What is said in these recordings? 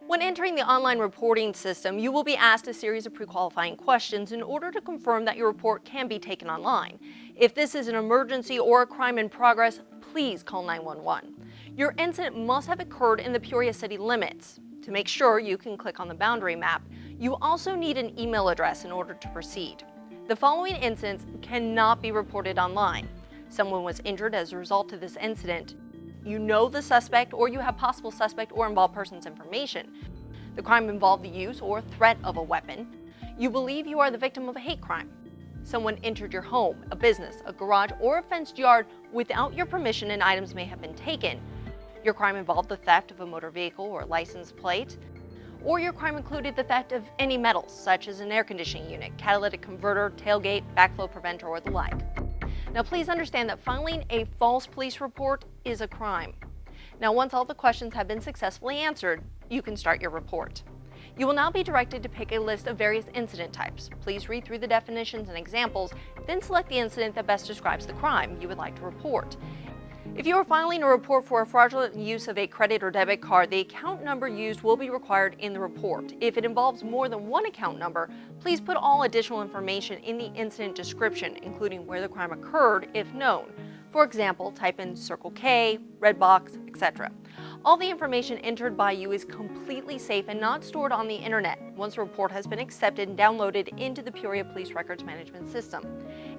When entering the online reporting system, you will be asked a series of pre-qualifying questions in order to confirm that your report can be taken online. If this is an emergency or a crime in progress, please call 911. Your incident must have occurred in the Peoria city limits. To make sure, you can click on the boundary map. You also need an email address in order to proceed. The following incidents cannot be reported online. Someone was injured as a result of this incident. You know the suspect, or you have possible suspect or involved person's information. The crime involved the use or threat of a weapon. You believe you are the victim of a hate crime. Someone entered your home, a business, a garage, or a fenced yard without your permission and items may have been taken. Your crime involved the theft of a motor vehicle or license plate. Or your crime included the theft of any metals, such as an air conditioning unit, catalytic converter, tailgate, backflow preventer, or the like. Now please understand that filing a false police report is a crime. Now once all the questions have been successfully answered, you can start your report. You will now be directed to pick a list of various incident types. Please read through the definitions and examples, then select the incident that best describes the crime you would like to report. If you are filing a report for a fraudulent use of a credit or debit card, the account number used will be required in the report. If it involves more than one account number, please put all additional information in the incident description, including where the crime occurred if known. For example, type in Circle K, Red Box, etc. All the information entered by you is completely safe and not stored on the internet once a report has been accepted and downloaded into the Peoria Police Records Management System.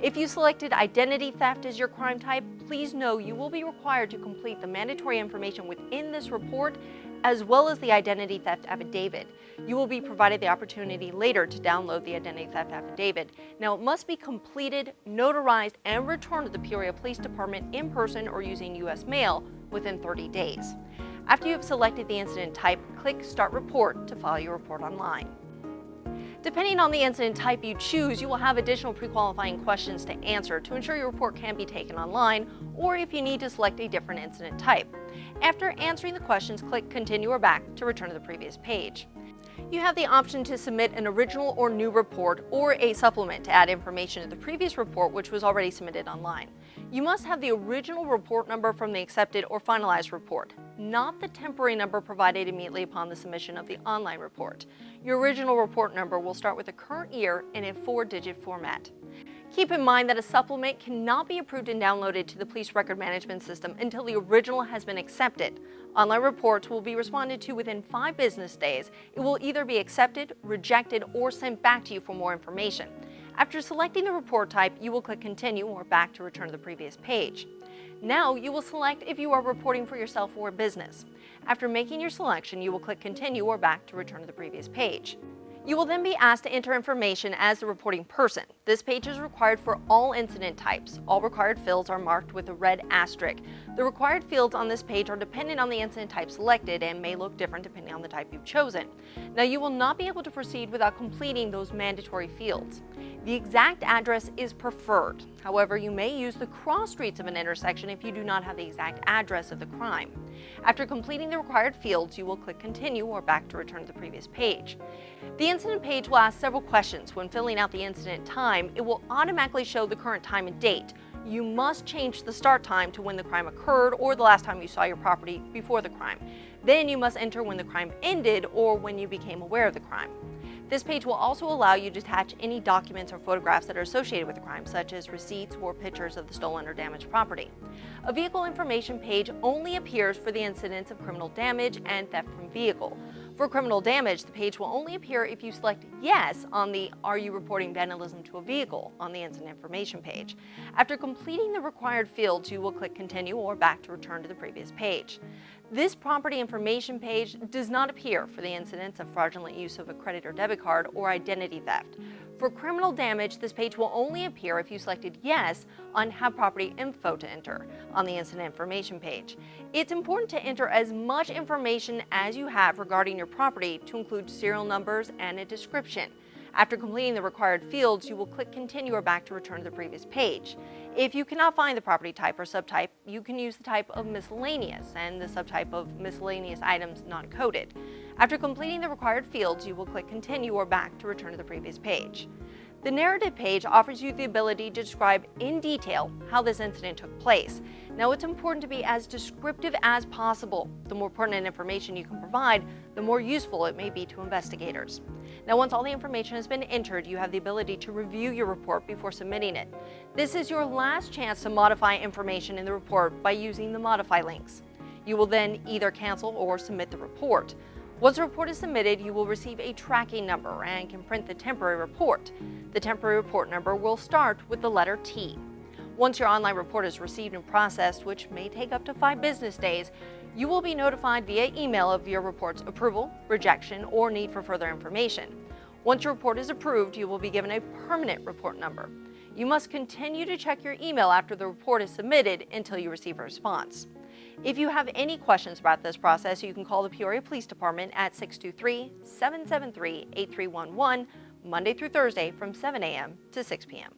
If you selected identity theft as your crime type, please know you will be required to complete the mandatory information within this report as well as the identity theft affidavit. You will be provided the opportunity later to download the identity theft affidavit. Now it must be completed, notarized, and returned to the Peoria Police Department in person or using U.S. mail within 30 days. After you have selected the incident type, click Start Report to file your report online. Depending on the incident type you choose, you will have additional pre-qualifying questions to answer to ensure your report can be taken online, or if you need to select a different incident type. After answering the questions, click Continue or Back to return to the previous page. You have the option to submit an original or new report or a supplement to add information to the previous report which was already submitted online. You must have the original report number from the accepted or finalized report, not the temporary number provided immediately upon the submission of the online report. Your original report number will start with the current year in a 4-digit format. Keep in mind that a supplement cannot be approved and downloaded to the Police Record Management System until the original has been accepted. Online reports will be responded to within 5 business days. It will either be accepted, rejected, or sent back to you for more information. After selecting the report type, you will click Continue or Back to return to the previous page. Now you will select if you are reporting for yourself or a business. After making your selection, you will click Continue or Back to return to the previous page. You will then be asked to enter information as the reporting person. This page is required for all incident types. All required fields are marked with a red asterisk. The required fields on this page are dependent on the incident type selected and may look different depending on the type you've chosen. Now you will not be able to proceed without completing those mandatory fields. The exact address is preferred. However, you may use the cross streets of an intersection if you do not have the exact address of the crime. After completing the required fields, you will click Continue or Back to return to the previous page. The incident page will ask several questions. When filling out the incident time, it will automatically show the current time and date. You must change the start time to when the crime occurred or the last time you saw your property before the crime. Then you must enter when the crime ended or when you became aware of the crime. This page will also allow you to attach any documents or photographs that are associated with the crime, such as receipts or pictures of the stolen or damaged property. A vehicle information page only appears for the incidents of criminal damage and theft from vehicle. For criminal damage, the page will only appear if you select Yes on the Are you reporting vandalism to a vehicle on the incident information page. After completing the required fields, you will click Continue or Back to return to the previous page. This property information page does not appear for the incidents of fraudulent use of a credit or debit card or identity theft. For criminal damage, this page will only appear if you selected Yes on Have Property Info to enter on the incident information page. It's important to enter as much information as you have regarding your property to include serial numbers and a description. After completing the required fields, you will click Continue or Back to return to the previous page. If you cannot find the property type or subtype, you can use the type of miscellaneous and the subtype of miscellaneous items not coded. After completing the required fields, you will click Continue or Back to return to the previous page. The narrative page offers you the ability to describe in detail how this incident took place. Now, it's important to be as descriptive as possible. The more pertinent information you can provide, the more useful it may be to investigators. Now, once all the information has been entered, you have the ability to review your report before submitting it. This is your last chance to modify information in the report by using the modify links. You will then either cancel or submit the report. Once the report is submitted, you will receive a tracking number and can print the temporary report. The temporary report number will start with the letter T. Once your online report is received and processed, which may take up to 5 business days, you will be notified via email of your report's approval, rejection, or need for further information. Once your report is approved, you will be given a permanent report number. You must continue to check your email after the report is submitted until you receive a response. If you have any questions about this process, you can call the Peoria Police Department at 623-773-8311, Monday through Thursday from 7 a.m. to 6 p.m.